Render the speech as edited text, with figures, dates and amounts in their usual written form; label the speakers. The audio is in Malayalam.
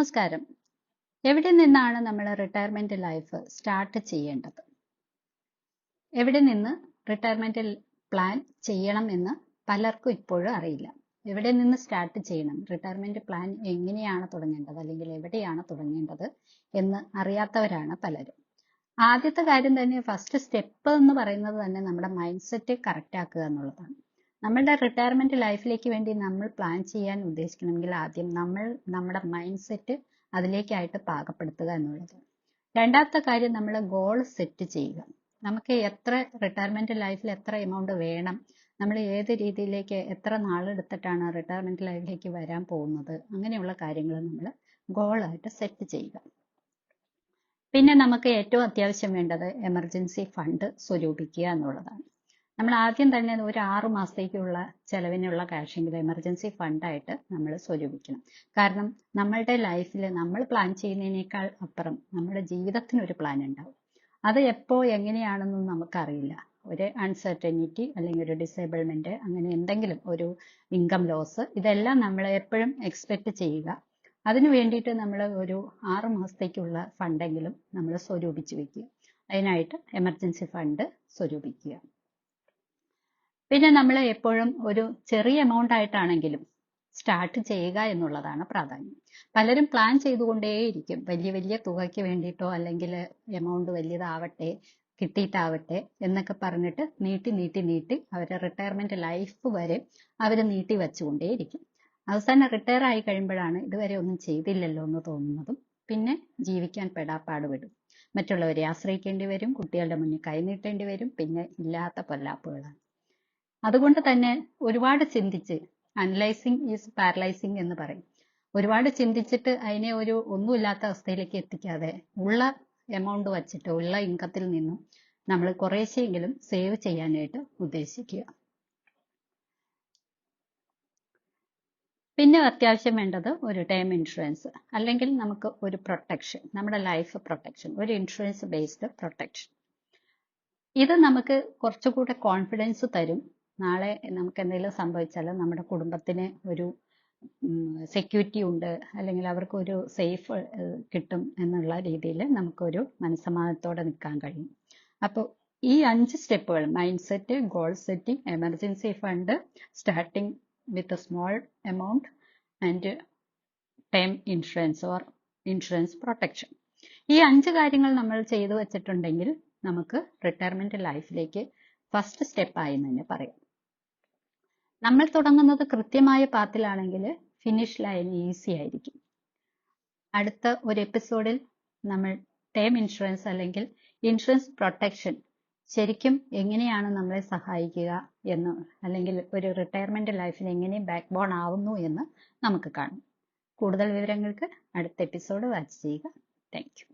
Speaker 1: നമസ്കാരം. എവിടെ നിന്നാണ് നമ്മൾ റിട്ടയർമെന്റ് ലൈഫ് സ്റ്റാർട്ട് ചെയ്യേണ്ടത്? എവിടെ നിന്ന് റിട്ടയർമെന്റ് പ്ലാൻ ചെയ്യണം എന്ന് പലർക്കും ഇപ്പോഴും അറിയില്ല. എവിടെ നിന്ന് സ്റ്റാർട്ട് ചെയ്യണം, റിട്ടയർമെന്റ് പ്ലാൻ എങ്ങനെയാണ് തുടങ്ങേണ്ടത് അല്ലെങ്കിൽ എവിടെയാണ് തുടങ്ങേണ്ടത് എന്ന് അറിയാത്തവരാണ് പലരും. ആദ്യത്തെ കാര്യം തന്നെ, ഫസ്റ്റ് സ്റ്റെപ്പ് എന്ന് പറയുന്നത് തന്നെ നമ്മുടെ മൈൻഡ് സെറ്റ് കറക്റ്റ് ആക്കുക എന്നുള്ളതാണ്. നമ്മളുടെ റിട്ടയർമെന്റ് ലൈഫിലേക്ക് വേണ്ടി നമ്മൾ പ്ലാൻ ചെയ്യാൻ ഉദ്ദേശിക്കണമെങ്കിൽ ആദ്യം നമ്മൾ നമ്മുടെ മൈൻഡ് സെറ്റ് അതിലേക്കായിട്ട് പാകപ്പെടുത്തുക എന്നുള്ളത്. രണ്ടാമത്തെ കാര്യം, നമ്മൾ ഗോൾ സെറ്റ് ചെയ്യുക. നമുക്ക് എത്ര റിട്ടയർമെന്റ് ലൈഫിൽ എത്ര എമൗണ്ട് വേണം, നമ്മൾ ഏത് രീതിയിലേക്ക് എത്ര നാളെടുത്തിട്ടാണ് റിട്ടയർമെന്റ് ലൈഫിലേക്ക് വരാൻ പോകുന്നത്, അങ്ങനെയുള്ള കാര്യങ്ങൾ നമ്മൾ ഗോളായിട്ട് സെറ്റ് ചെയ്യുക. പിന്നെ നമുക്ക് ഏറ്റവും അത്യാവശ്യം വേണ്ടത് എമർജൻസി ഫണ്ട് സ്വരൂപിക്കുക എന്നുള്ളതാണ്. നമ്മൾ ആദ്യം തന്നെ ഒരു 6 മാസത്തേക്കുള്ള ചെലവിനുള്ള കാശെങ്കിലും എമർജൻസി ഫണ്ടായിട്ട് നമ്മൾ സ്വരൂപിക്കണം. കാരണം നമ്മളുടെ ലൈഫിൽ നമ്മൾ പ്ലാൻ ചെയ്യുന്നതിനേക്കാൾ അപ്പുറം നമ്മുടെ ജീവിതത്തിനൊരു പ്ലാൻ ഉണ്ടാവും. അത് എപ്പോൾ എങ്ങനെയാണെന്നൊന്നും നമുക്കറിയില്ല. ഒരു അൺസർട്ടനിറ്റി അല്ലെങ്കിൽ ഒരു ഡിസേബിൾമെന്റ്, അങ്ങനെ എന്തെങ്കിലും ഒരു ഇൻകം ലോസ്, ഇതെല്ലാം നമ്മൾ എപ്പോഴും എക്സ്പെക്ട് ചെയ്യുക. അതിനു വേണ്ടിയിട്ട് നമ്മൾ ഒരു 6 മാസത്തേക്കുള്ള ഫണ്ടെങ്കിലും നമ്മൾ സ്വരൂപിച്ച് വെക്കുക. അതിനായിട്ട് എമർജൻസി ഫണ്ട് സ്വരൂപിക്കുക. പിന്നെ നമ്മൾ എപ്പോഴും ഒരു ചെറിയ എമൗണ്ട് ആയിട്ടാണെങ്കിലും സ്റ്റാർട്ട് ചെയ്യുക എന്നുള്ളതാണ് പ്രാധാന്യം. പലരും പ്ലാൻ ചെയ്തുകൊണ്ടേയിരിക്കും, വലിയ വലിയ തുകയ്ക്ക് വേണ്ടിയിട്ടോ അല്ലെങ്കിൽ എമൗണ്ട് വലിയതാവട്ടെ, കിട്ടിയിട്ടാവട്ടെ എന്നൊക്കെ പറഞ്ഞിട്ട് നീട്ടി നീട്ടി നീട്ടി അവരുടെ റിട്ടയർമെന്റ് ലൈഫ് വരെ അവർ നീട്ടി വെച്ചുകൊണ്ടേയിരിക്കും. അവസാനം റിട്ടയർ ആയി കഴിയുമ്പോഴാണ് ഇതുവരെ ഒന്നും ചെയ്തില്ലല്ലോ എന്ന് തോന്നുന്നതും. പിന്നെ ജീവിക്കാൻ പെടാപ്പാട് വിടും. മറ്റുള്ളവരെ ആശ്രയിക്കേണ്ടി വരും, കുട്ടികളുടെ മുന്നിൽ കൈനീട്ടേണ്ടി വരും, പിന്നെ ഇല്ലാത്ത പൊല്ലാപ്പുകളാണ്. അതുകൊണ്ട് തന്നെ ഒരുപാട് ചിന്തിച്ച്, അനലൈസിങ് ഈസ് പാരലൈസിങ് എന്ന് പറയും, ഒരുപാട് ചിന്തിച്ചിട്ട് അതിനെ ഒരു ഒന്നുമില്ലാത്ത അവസ്ഥയിലേക്ക് എത്തിക്കാതെ ഉള്ള എമൗണ്ട് വച്ചിട്ട് ഉള്ള ഇൻകത്തിൽ നിന്നും നമ്മൾ കുറേശ്ശെങ്കിലും സേവ് ചെയ്യാനായിട്ട് ഉദ്ദേശിക്കുക. പിന്നെ അത്യാവശ്യം വേണ്ടത് ഒരു ടേം ഇൻഷുറൻസ്, അല്ലെങ്കിൽ നമുക്ക് ഒരു പ്രൊട്ടക്ഷൻ, നമ്മുടെ ലൈഫ് പ്രൊട്ടക്ഷൻ, ഒരു ഇൻഷുറൻസ് ബേസ്ഡ് പ്രൊട്ടക്ഷൻ. ഇത് നമുക്ക് കുറച്ചുകൂടെ കോൺഫിഡൻസ് തരും. നാളെ നമുക്ക് എന്തെങ്കിലും സംഭവിച്ചാൽ നമ്മുടെ കുടുംബത്തിന് ഒരു സെക്യൂരിറ്റി ഉണ്ട്, അല്ലെങ്കിൽ അവർക്ക് ഒരു സേഫ് കിട്ടും എന്നുള്ള രീതിയിൽ നമുക്കൊരു മനസ്സമാധാനത്തോടെ നിൽക്കാൻ കഴിയും. അപ്പോൾ ഈ 5 സ്റ്റെപ്പുകൾ, mind set, goal setting, emergency fund, starting with a small amount and term insurance or insurance protection, ഈ 5 കാര്യങ്ങൾ നമ്മൾ ചെയ്തു വെച്ചിട്ടുണ്ടെങ്കിൽ നമുക്ക് റിട്ടയർമെന്റ് ലൈഫിലേക്ക് ഫസ്റ്റ് സ്റ്റെപ്പായി തന്നെ പറയാം. നമ്മൾ തുടങ്ങുന്നത് കൃത്യമായ പാത്തിലാണെങ്കിൽ ഫിനിഷ് ലൈൻ ഈസി ആയിരിക്കും. അടുത്ത ഒരു എപ്പിസോഡിൽ നമ്മൾ ടേം ഇൻഷുറൻസ് അല്ലെങ്കിൽ ഇൻഷുറൻസ് പ്രൊട്ടക്ഷൻ ശരിക്കും എങ്ങനെയാണ് നമ്മളെ സഹായിക്കുക എന്ന്, അല്ലെങ്കിൽ ഒരു റിട്ടയർമെന്റ് ലൈഫിന് എങ്ങനെ ബാക്ക് ബോൺ ആവുന്നു എന്ന് നമുക്ക് കാണാം. കൂടുതൽ വിവരങ്ങൾക്ക് അടുത്ത എപ്പിസോഡ് വാച്ച് ചെയ്യുക. Thank you.